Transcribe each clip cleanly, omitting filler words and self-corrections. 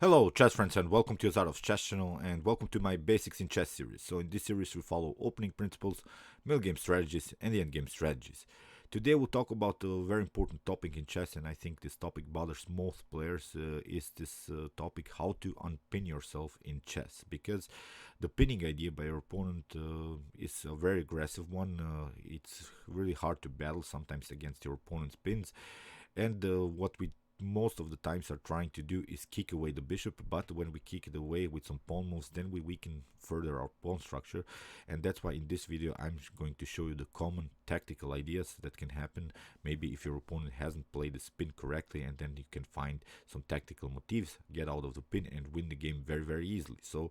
Hello, chess friends, and welcome to Azarov's Chess channel, and welcome to my Basics in Chess series. So in this series, we follow opening principles, middle game strategies, and the end game strategies. Today, we'll talk about a very important topic in chess, and I think this topic bothers most players. Is this topic how to unpin yourself in chess? Because the pinning idea by your opponent is a very aggressive one. It's really hard to battle sometimes against your opponent's pins, and what we most of the times are trying to do is kick away the bishop, but when we kick it away with some pawn moves, then we weaken further our pawn structure. And that's why in this video I'm going to show you the common tactical ideas that can happen maybe if your opponent hasn't played the spin correctly, and then you can find some tactical motifs, get out of the pin, and win the game very easily. So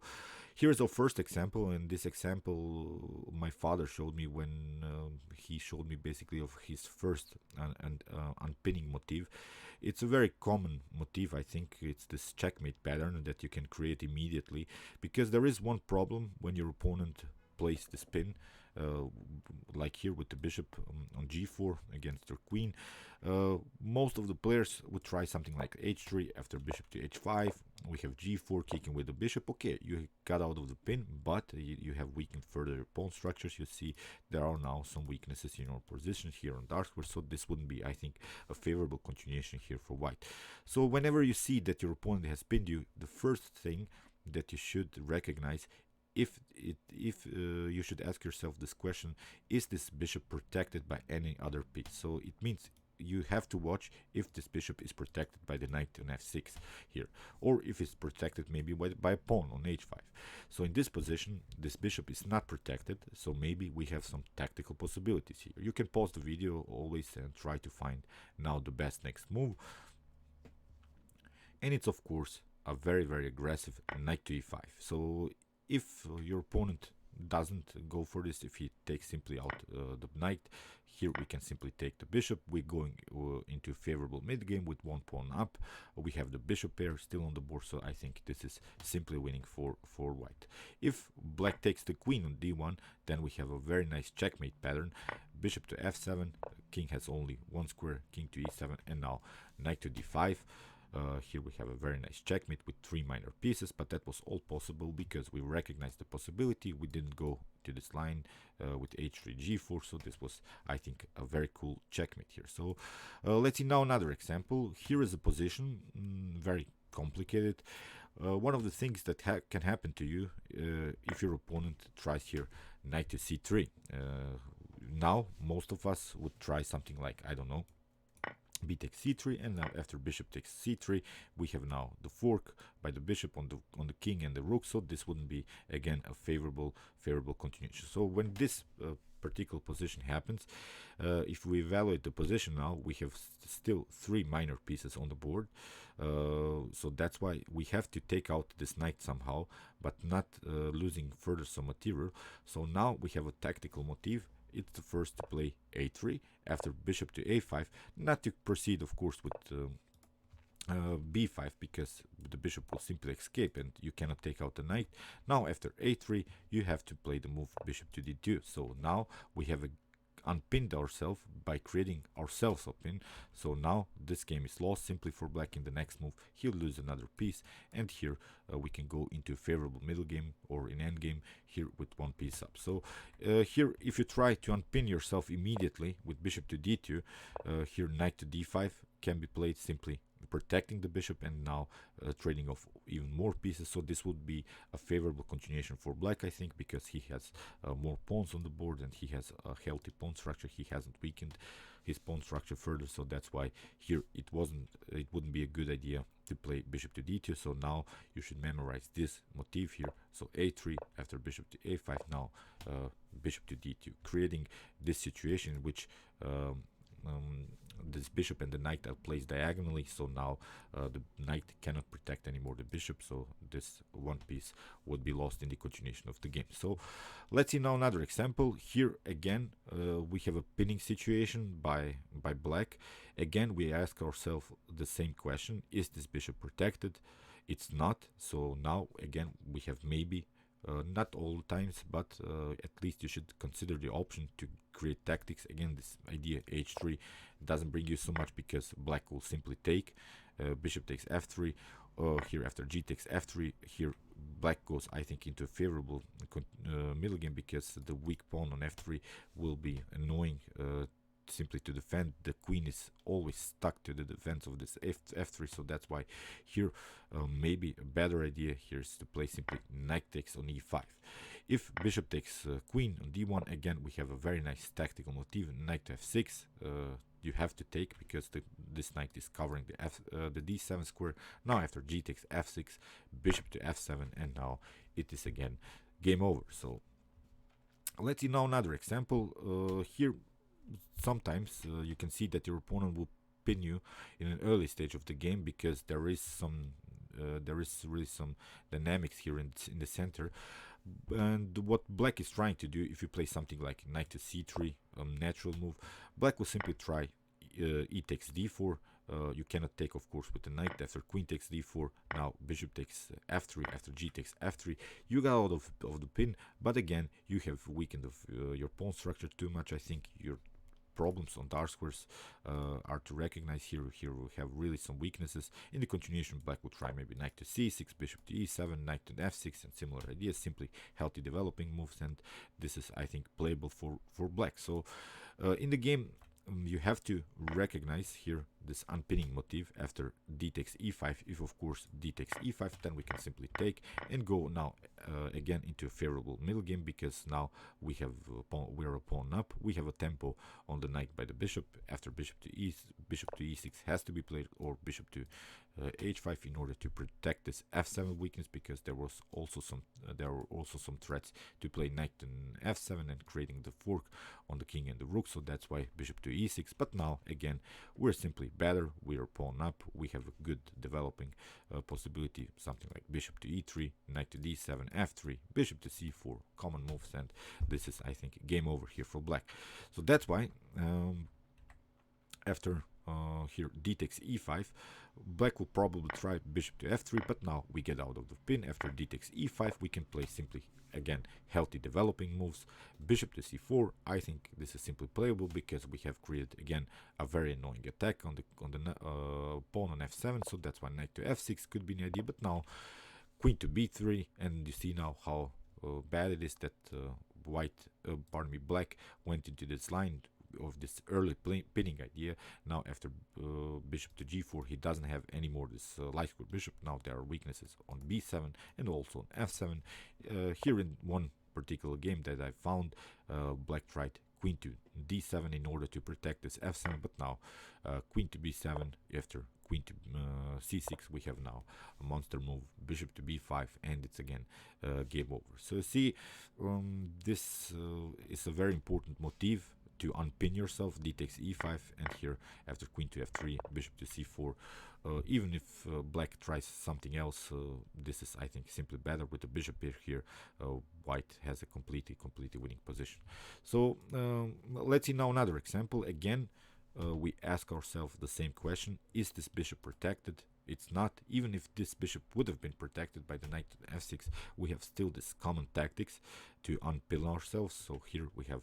here's our first example, and this example my father showed me when he showed me basically of his first unpinning motif. It's a very common motif. I think it's this checkmate pattern that you can create immediately, because there is one problem when your opponent plays the spin, like here with the bishop on g4 against their queen. Most of the players would try something like h3 after bishop to h5. We have g4 kicking with the bishop. Okay, you got out of the pin, but you have weakened further your pawn structures. You see there are now some weaknesses in your position here on dark square, so this wouldn't be, I think, a favorable continuation here for white. So whenever you see that your opponent has pinned you, the first thing that you should recognize, you should ask yourself this question: is this bishop protected by any other piece? So it means you have to watch if this bishop is protected by the knight on f6 here, or if it's protected maybe by a pawn on h5. So in this position, this bishop is not protected, so maybe we have some tactical possibilities here. You can pause the video always and try to find now the best next move. And it's of course a very aggressive knight to e5. So if your opponent doesn't go for this, if he takes simply out the knight, here we can simply take the bishop. We're going into a favorable mid game with one pawn up. We have the bishop pair still on the board, so I think this is simply winning for white. If black takes the queen on d1, then we have a very nice checkmate pattern. Bishop to f7, king has only one square, king to e7, and now knight to d5. Here we have a very nice checkmate with three minor pieces, but that was all possible because we recognized the possibility. We didn't go to this line with h3 g4, so this was, I think, a very cool checkmate here. So let's see now another example. Here is a position, very complicated. One of the things that can happen to you if your opponent tries here knight to c3. Now most of us would try something like, I don't know, b takes c3, and now after bishop takes c3, we have now the fork by the bishop on the king and the rook. So this wouldn't be again a favorable continuation. So when this particular position happens, if we evaluate the position now, we have still three minor pieces on the board. So that's why we have to take out this knight somehow, but not losing further some material. So now we have a tactical motif. It's the first to play a3 after bishop to a5, not to proceed of course with b5, because the bishop will simply escape and you cannot take out the knight. Now after a3 you have to play the move bishop to d2. So now we have unpinned ourselves by creating ourselves a pin. So now this game is lost simply for black. In the next move he'll lose another piece, and here we can go into a favorable middle game or in end game here with one piece up. So here if you try to unpin yourself immediately with bishop to d2, here knight to d5 can be played, simply protecting the bishop and now trading off even more pieces. So this would be a favorable continuation for black, I think, because he has more pawns on the board and he has a healthy pawn structure. He hasn't weakened his pawn structure further, so that's why here it wouldn't be a good idea to play bishop to d2. So now you should memorize this motif here. So a3 after bishop to a5, now bishop to d2, creating this situation in which this bishop and the knight are placed diagonally. So now the knight cannot protect anymore the bishop, so this one piece would be lost in the continuation of the game. So let's see now another example. Here again we have a pinning situation by black. Again we ask ourselves the same question: is this bishop protected? It's not. So now again we have maybe not all times, but at least you should consider the option to create tactics. Again, this idea h3 doesn't bring you so much because black will simply take, bishop takes f3, Here after g takes f3, here black goes, I think, into a favorable middle game, because the weak pawn on f3 will be annoying simply to defend. The queen is always stuck to the defense of this f3, so that's why here maybe a better idea here is to play simply knight takes on e5. If bishop takes queen on d1, again we have a very nice tactical motif, knight to f6. You have to take, because this knight is covering the d7 square. Now after g takes f6, bishop to f7, and now it is again game over. So let's see now another example. Here sometimes you can see that your opponent will pin you in an early stage of the game, because there is really some dynamics here in the center. And what black is trying to do, if you play something like knight to c3, natural move, black will simply try e takes d4. You cannot take, of course, with the knight. After queen takes d4, now bishop takes f3. After g takes f3, you got out of the pin, but again you have weakened your pawn structure too much. I think your problems on dark squares are to recognize here. Here we have really some weaknesses. In the continuation, black will try maybe knight to c6, bishop to e7, knight to f6, and similar ideas, simply healthy developing moves, and this is, I think, playable for black. So in the game, you have to recognize here this unpinning motif after d takes e5. If of course d takes e5, then we can simply take and go now again into a favorable middle game, because now we have we're a pawn up. We have a tempo on the knight by the bishop. After bishop to e6 has to be played, or bishop to h5, in order to protect this f7 weakness, because there were also some threats to play knight and f7 and creating the fork on the king and the rook. So that's why bishop to e6. But now again we're simply better. We are pawn up. We have a good developing possibility, something like bishop to e3, knight to d7, f3, bishop to c4, common moves, and this is, I think, game over here for black. So that's why after here d takes e5, black will probably try bishop to f3, but now we get out of the pin. After d takes e5, we can play simply again healthy developing moves. Bishop to c4, I think this is simply playable, because we have created again a very annoying attack on the pawn on f7. So that's why knight to f6 could be an idea. But now queen to b3, and you see now how bad it is that black went into this line of this early pinning idea. Now after bishop to g4, he doesn't have any more this light square bishop. Now there are weaknesses on b7 and also on f7. Here in one particular game that I found, black tried queen to d7 in order to protect this f7, but now queen to b7. After queen to c6, we have now a monster move, bishop to b5, and it's again game over. So see, this is a very important motif to unpin yourself. D takes e5, and here after queen to f3, bishop to c4. Even if black tries something else, this is, I think, simply better with the bishop here. White has a completely winning position. So let's see now another example. Again, we ask ourselves the same question: is this bishop protected? It's not. Even if this bishop would have been protected by the knight to f6, we have still this common tactics to unpin ourselves. So here we have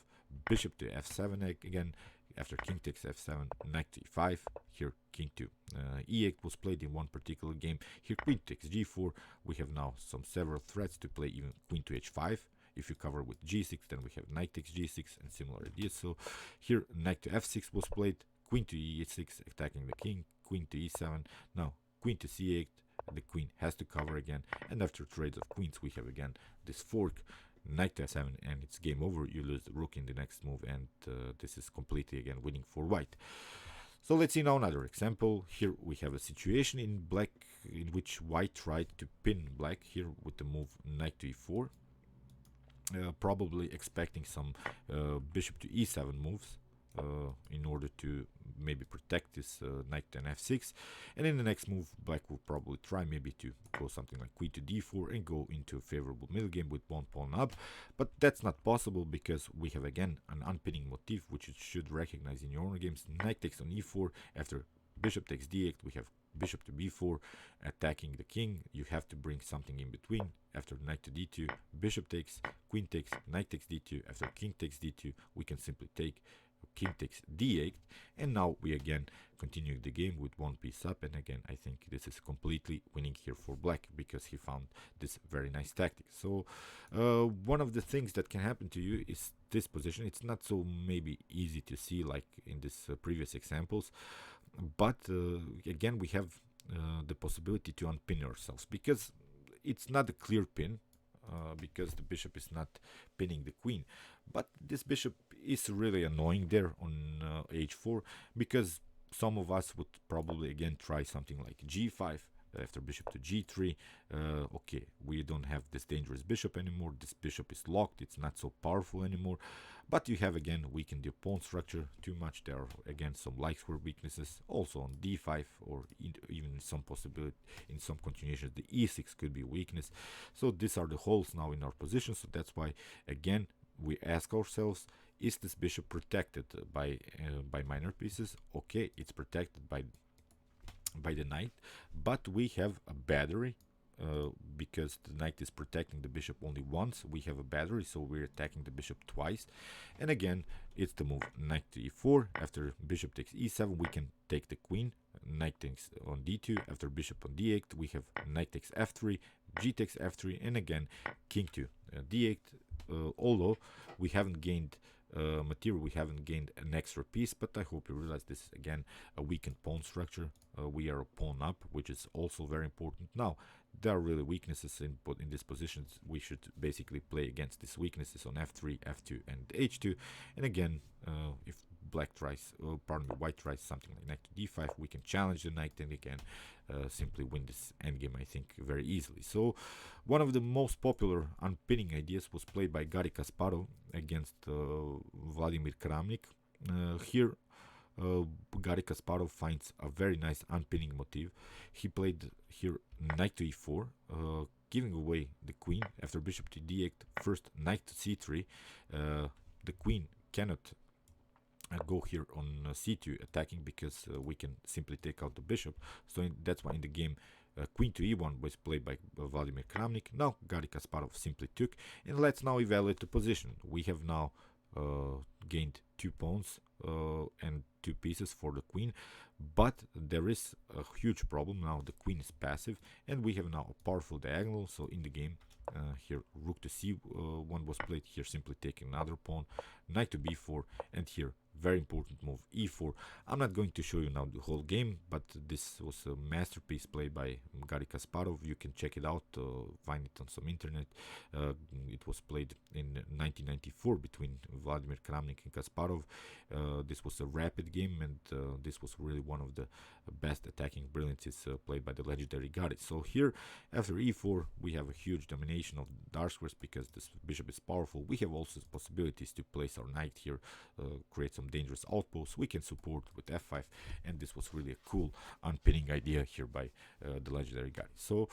bishop to f7 again. After king takes f7, knight to e5. Here king to e8 was played in one particular game. Here queen takes g4. We have now several threats to play even queen to h5. If you cover with g6, then we have knight takes g6 and similar ideas. So here knight to f6 was played, queen to e6 attacking the king, queen to e7. Now queen to c8, the queen has to cover again, and after trades of queens, we have again this fork, knight to f7, and it's game over. You lose the rook in the next move, and this is completely again winning for white. So let's see now another example. Here we have a situation in black in which white tried to pin black here with the move knight to e4, probably expecting some bishop to e7 moves in order to maybe protect this knight and f6. And in the next move, black will probably try maybe to go something like queen to d4 and go into a favorable middle game with one pawn up. But that's not possible, because we have again an unpinning motif, which you should recognize in your own games. Knight takes on e4. After bishop takes d8, we have bishop to b4 attacking the king. You have to bring something in between. After knight to d2, bishop takes, queen takes, knight takes d2. After king takes d2, we can simply take, king takes d8, and now we again continue the game with one piece up, and again I think this is completely winning here for black because he found this very nice tactic. So one of the things that can happen to you is this position. It's not so maybe easy to see like in this previous examples, but again we have the possibility to unpin ourselves because it's not a clear pin, because the bishop is not pinning the queen, but this bishop is really annoying there on h4, because some of us would probably again try something like g5 after bishop to g3. Okay, we don't have this dangerous bishop anymore, this bishop is locked, it's not so powerful anymore, but you have again weakened the pawn structure too much. There are again some like square weaknesses also on d5, or even some possibility in some continuations the e6 could be a weakness. So these are the holes now in our position. So that's why again we ask ourselves, is this bishop protected by minor pieces? Okay, it's protected by the knight, but we have a battery, because the knight is protecting the bishop only once. We have a battery, so we're attacking the bishop twice. And again, it's the move knight to e4. After bishop takes e7, we can take the queen. Knight takes on d2. After bishop on d8, we have knight takes f3, g takes f3, and again king to d8. Although we haven't gained material, we haven't gained an extra piece, but I hope you realize this is again a weakened pawn structure. We are a pawn up, which is also very important. Now there are really weaknesses in these positions. We should basically play against these weaknesses on f3, f2, and h2. And again, if black tries, pardon me, white tries something like knight to d5, we can challenge the knight and again simply win this endgame, I think, very easily. So one of the most popular unpinning ideas was played by Garry Kasparov against Vladimir Kramnik. Here Garry Kasparov finds a very nice unpinning motif. He played here knight to e4, giving away the queen. After bishop to d8, first knight to c3. The queen cannot go here on c2 attacking, because we can simply take out the bishop. So that's why in the game queen to e1 was played by Vladimir Kramnik. Now Garry Kasparov simply took, and let's now evaluate the position. We have now gained 2 pawns and 2 pieces for the queen, but there is a huge problem. Now the queen is passive, and we have now a powerful diagonal. So in the game, here rook to c1 was played, here simply taking another pawn, knight to b4, and here very important move e4. I'm not going to show you now the whole game, but this was a masterpiece played by Garry Kasparov. You can check it out, find it on some internet. It was played in 1994 between Vladimir Kramnik and Kasparov. This was a rapid game, and this was really one of the best attacking brilliances played by the legendary Garry. So here, after e4, we have a huge domination of dark squares because this bishop is powerful. We have also possibilities to place our knight here, create some dangerous outposts. We can support with f5, and this was really a cool unpinning idea here by the legendary Garry. So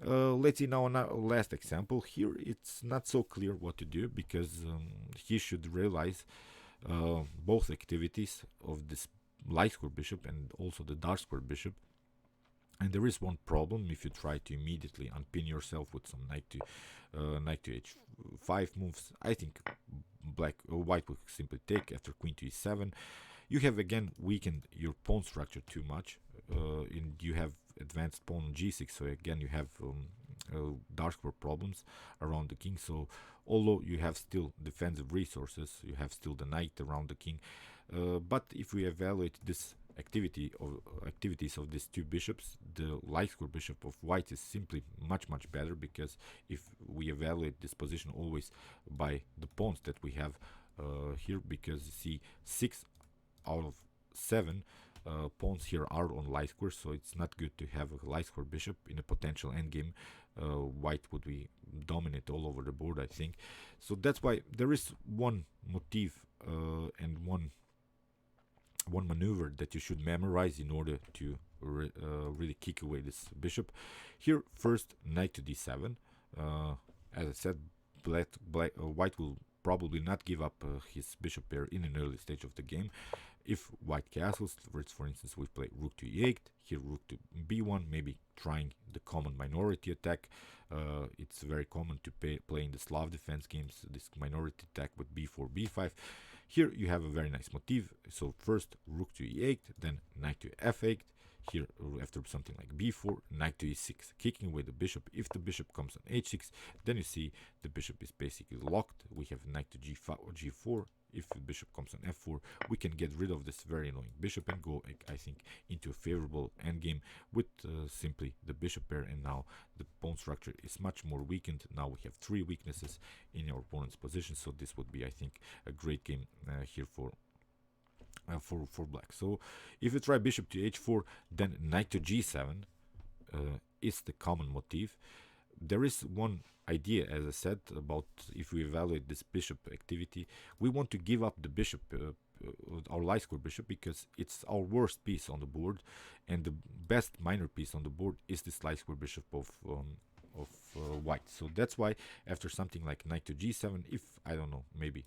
let's see now on our last example. Here it's not so clear what to do, because he should realize both activities of this light square bishop and also the dark square bishop. And there is one problem. If you try to immediately unpin yourself with some knight to h5 moves, I think white will simply take. After queen to e7, you have again weakened your pawn structure too much, and you have advanced pawn on g6. So again, you have dark square problems around the king. So although you have still defensive resources, you have still the knight around the king. But if we evaluate this activities of these 2 bishops, the light square bishop of white is simply much better, because if we evaluate this position always by the pawns that we have here, because you see 6 out of 7 pawns here are on light square, so it's not good to have a light square bishop in a potential endgame. White would be dominant all over the board, I think. So that's why there is one motif and one maneuver that you should memorize in order to really kick away this bishop. Here, first knight to d7. As I said, white will probably not give up his bishop pair in an early stage of the game. If white castles, for instance, we play rook to e8, here rook to b1, maybe trying the common minority attack. It's very common to play in the Slav defense games, this minority attack with b4, b5. Here you have a very nice motif. So first rook to e8, then knight to f8. Here, after something like b4, knight to e6, kicking away the bishop. If the bishop comes on h6, then you see the bishop is basically locked. We have knight to g5 or g4. If the bishop comes on f4, we can get rid of this very annoying bishop and go, I think, into a favorable endgame with simply the bishop pair. And now the pawn structure is much more weakened. Now we have 3 weaknesses in our opponent's position, so this would be, I think, a great game here for black. So if you try bishop to h4, then knight to g7 is the common motif. There is one idea, as I said, about if we evaluate this bishop activity, we want to give up the bishop, our light square bishop, because it's our worst piece on the board, and the best minor piece on the board is this light square bishop of white. So that's why after something like knight to g7, if I don't know, maybe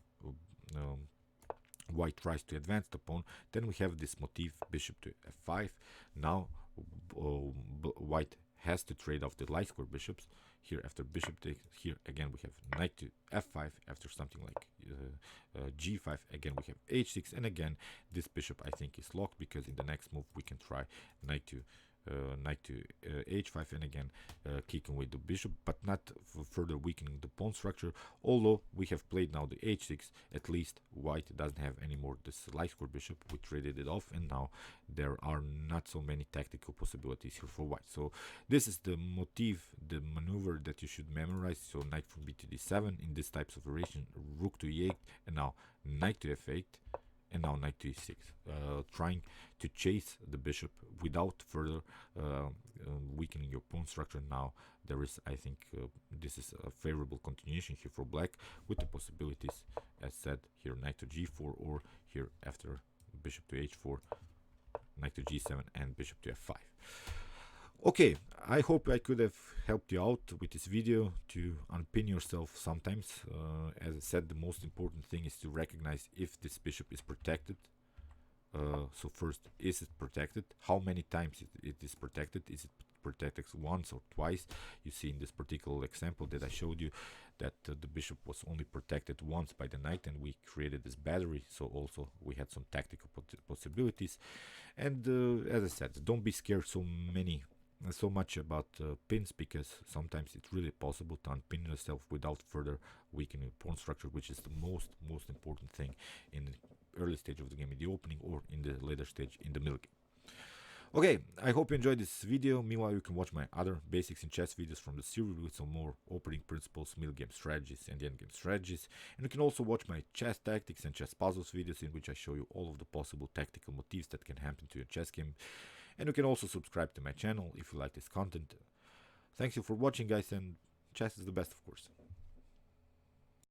white tries to advance the pawn, then we have this motif bishop to f5. Now white has to trade off the light square bishops. Here after bishop takes, here again we have knight to f5. After something like g5, again we have h6, and again this bishop I think is locked, because in the next move we can try knight to h5, and again kicking away the bishop, but not further weakening the pawn structure. Although we have played now the h6, at least white doesn't have anymore this light square bishop. We traded it off, and now there are not so many tactical possibilities here for white. So this is the motif, the maneuver that you should memorize. So knight from b to d7 in this types of variation, rook to e8, and now knight to f8, and now knight to e6, trying to chase the bishop without further weakening your pawn structure. Now there is, I think, this is a favorable continuation here for black, with the possibilities, as said, here knight to g4, or here after bishop to h4, knight to g7, and bishop to f5. Okay, I hope I could have helped you out with this video to unpin yourself sometimes. As I said, the most important thing is to recognize if this bishop is protected. So first, is it protected? How many times it is protected? Is it protected once or twice? You see in this particular example that I showed you that the bishop was only protected once by the knight, and we created this battery, so also we had some tactical possibilities. And as I said, don't be scared so much about pins, because sometimes it's really possible to unpin yourself without further weakening pawn structure, which is the most important thing in the early stage of the game, in the opening, or in the later stage in the middle game. Okay, I hope you enjoyed this video. Meanwhile, you can watch my other basics in chess videos from the series with some more opening principles, middle game strategies, and end game strategies. And you can also watch my chess tactics and chess puzzles videos, in which I show you all of the possible tactical motifs that can happen to your chess game. And you can also subscribe to my channel if you like this content. Thanks you for watching, guys, and chess is the best, of course.